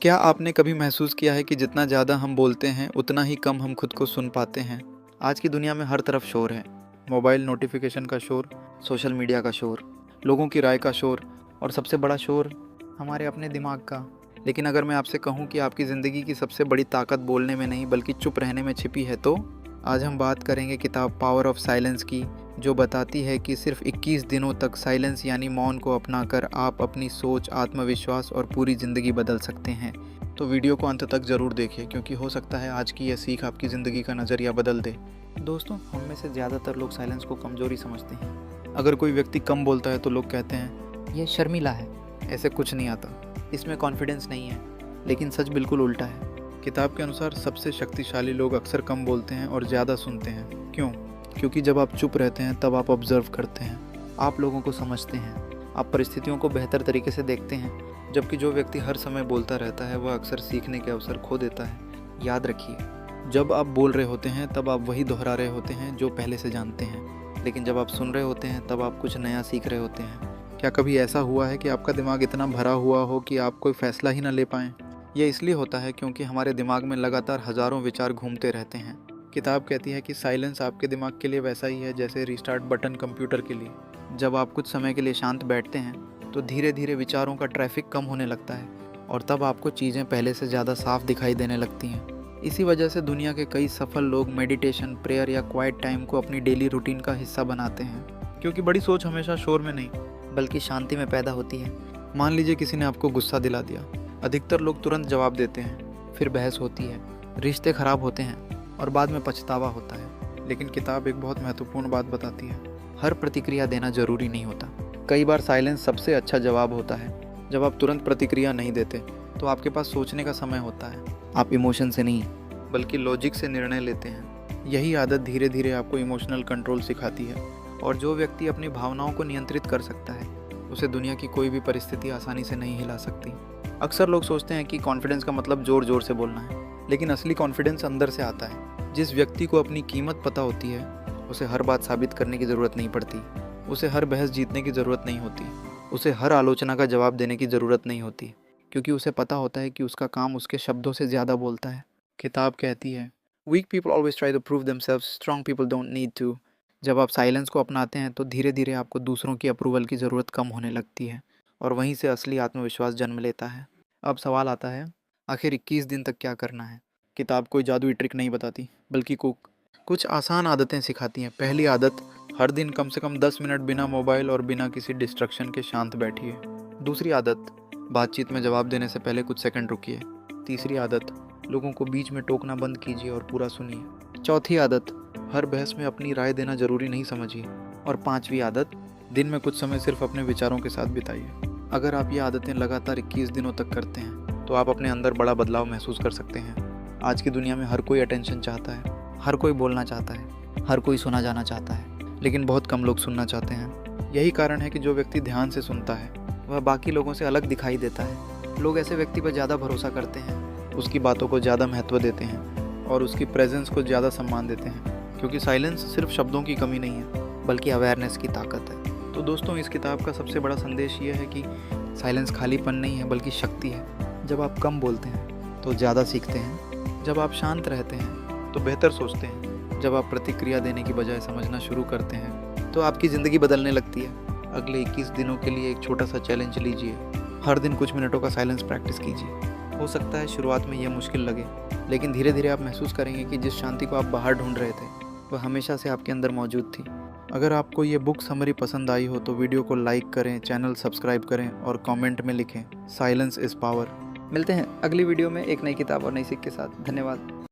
क्या आपने कभी महसूस किया है कि जितना ज़्यादा हम बोलते हैं उतना ही कम हम खुद को सुन पाते हैं? आज की दुनिया में हर तरफ शोर है। मोबाइल नोटिफिकेशन का शोर, सोशल मीडिया का शोर, लोगों की राय का शोर और सबसे बड़ा शोर हमारे अपने दिमाग का। लेकिन अगर मैं आपसे कहूँ कि आपकी ज़िंदगी की सबसे बड़ी ताकत बोलने में नहीं बल्कि चुप रहने में छिपी है, तो आज हम बात करेंगे किताब पावर ऑफ साइलेंस की, जो बताती है कि सिर्फ 21 दिनों तक साइलेंस यानी मौन को अपनाकर आप अपनी सोच, आत्मविश्वास और पूरी ज़िंदगी बदल सकते हैं। तो वीडियो को अंत तक ज़रूर देखिए, क्योंकि हो सकता है आज की यह सीख आपकी ज़िंदगी का नज़रिया बदल दे। दोस्तों, हम में से ज़्यादातर लोग साइलेंस को कमज़ोरी समझते हैं। अगर कोई व्यक्ति कम बोलता है तो लोग कहते हैं यह शर्मीला है, ऐसे कुछ नहीं आता, इसमें कॉन्फिडेंस नहीं है। लेकिन सच बिल्कुल उल्टा है। किताब के अनुसार सबसे शक्तिशाली लोग अक्सर कम बोलते हैं और ज़्यादा सुनते हैं। क्यों? क्योंकि जब आप चुप रहते हैं तब आप ऑब्जर्व करते हैं, आप लोगों को समझते हैं, आप परिस्थितियों को बेहतर तरीके से देखते हैं। जबकि जो व्यक्ति हर समय बोलता रहता है वह अक्सर सीखने के अवसर खो देता है। याद रखिए, जब आप बोल रहे होते हैं तब आप वही दोहरा रहे होते हैं जो पहले से जानते हैं, लेकिन जब आप सुन रहे होते हैं तब आप कुछ नया सीख रहे होते हैं। क्या कभी ऐसा हुआ है कि आपका दिमाग इतना भरा हुआ हो कि आप कोई फैसला ही ना ले पाएँ? यह इसलिए होता है क्योंकि हमारे दिमाग में लगातार हज़ारों विचार घूमते रहते हैं। किताब कहती है कि साइलेंस आपके दिमाग के लिए वैसा ही है जैसे रिस्टार्ट बटन कंप्यूटर के लिए। जब आप कुछ समय के लिए शांत बैठते हैं तो धीरे धीरे विचारों का ट्रैफिक कम होने लगता है और तब आपको चीज़ें पहले से ज़्यादा साफ दिखाई देने लगती हैं। इसी वजह से दुनिया के कई सफल लोग मेडिटेशन, प्रेयर या क्वाइट टाइम को अपनी डेली रूटीन का हिस्सा बनाते हैं, क्योंकि बड़ी सोच हमेशा शोर में नहीं बल्कि शांति में पैदा होती है। मान लीजिए किसी ने आपको गुस्सा दिला दिया। अधिकतर लोग तुरंत जवाब देते हैं, फिर बहस होती है, रिश्ते खराब होते हैं और बाद में पछतावा होता है। लेकिन किताब एक बहुत महत्वपूर्ण बात बताती है, हर प्रतिक्रिया देना जरूरी नहीं होता। कई बार साइलेंस सबसे अच्छा जवाब होता है। जब आप तुरंत प्रतिक्रिया नहीं देते तो आपके पास सोचने का समय होता है। आप इमोशन से नहीं बल्कि लॉजिक से निर्णय लेते हैं। यही आदत धीरे धीरे आपको इमोशनल कंट्रोल सिखाती है, और जो व्यक्ति अपनी भावनाओं को नियंत्रित कर सकता है उसे दुनिया की कोई भी परिस्थिति आसानी से नहीं हिला सकती। अक्सर लोग सोचते हैं कि कॉन्फिडेंस का मतलब ज़ोर ज़ोर से बोलना है, लेकिन असली कॉन्फिडेंस अंदर से आता है। जिस व्यक्ति को अपनी कीमत पता होती है उसे हर बात साबित करने की ज़रूरत नहीं पड़ती, उसे हर बहस जीतने की ज़रूरत नहीं होती, उसे हर आलोचना का जवाब देने की ज़रूरत नहीं होती, क्योंकि उसे पता होता है कि उसका काम उसके शब्दों से ज़्यादा बोलता है। किताब कहती है, weak people always try to prove themselves, strong people don't need to. जब आप साइलेंस को अपनाते हैं तो धीरे धीरे आपको दूसरों की अप्रूवल की ज़रूरत कम होने लगती है, और वहीं से असली आत्मविश्वास जन्म लेता है। अब सवाल आता है, आखिर 21 दिन तक क्या करना है? किताब कोई जादुई ट्रिक नहीं बताती, बल्कि कुछ आसान आदतें सिखाती हैं। पहली आदत, हर दिन कम से कम 10 मिनट बिना मोबाइल और बिना किसी डिस्ट्रक्शन के शांत बैठिए। दूसरी आदत, बातचीत में जवाब देने से पहले कुछ सेकंड रुकिए। तीसरी आदत, लोगों को बीच में टोकना बंद कीजिए और पूरा सुनिए। चौथी आदत, हर बहस में अपनी राय देना जरूरी नहीं समझिए। और पांचवी आदत, दिन में कुछ समय सिर्फ अपने विचारों के साथ बिताइए। अगर आप ये आदतें लगातार 21 दिनों तक करते हैं तो आप अपने अंदर बड़ा बदलाव महसूस कर सकते हैं। आज की दुनिया में हर कोई अटेंशन चाहता है, हर कोई बोलना चाहता है, हर कोई सुना जाना चाहता है, लेकिन बहुत कम लोग सुनना चाहते हैं। यही कारण है कि जो व्यक्ति ध्यान से सुनता है वह बाकी लोगों से अलग दिखाई देता है। लोग ऐसे व्यक्ति पर ज़्यादा भरोसा करते हैं, उसकी बातों को ज़्यादा महत्व देते हैं और उसकी प्रेजेंस को ज़्यादा सम्मान देते हैं, क्योंकि साइलेंस सिर्फ शब्दों की कमी नहीं है बल्कि अवेयरनेस की ताकत है। तो दोस्तों, इस किताब का सबसे बड़ा संदेश ये है कि साइलेंस खालीपन नहीं है बल्कि शक्ति है। जब आप कम बोलते हैं तो ज़्यादा सीखते हैं, जब आप शांत रहते हैं तो बेहतर सोचते हैं, जब आप प्रतिक्रिया देने की बजाय समझना शुरू करते हैं तो आपकी ज़िंदगी बदलने लगती है। अगले 21 दिनों के लिए एक छोटा सा चैलेंज लीजिए, हर दिन कुछ मिनटों का साइलेंस प्रैक्टिस कीजिए। हो सकता है शुरुआत में यह मुश्किल लगे, लेकिन धीरे धीरे आप महसूस करेंगे कि जिस शांति को आप बाहर ढूंढ रहे थे वह हमेशा से आपके अंदर मौजूद थी। अगर आपको ये बुक समरी पसंद आई हो तो वीडियो को लाइक करें, चैनल सब्सक्राइब करें और कमेंट में लिखें, साइलेंस इज़ पावर। मिलते हैं अगली वीडियो में एक नई किताब और नई सीख के साथ। धन्यवाद।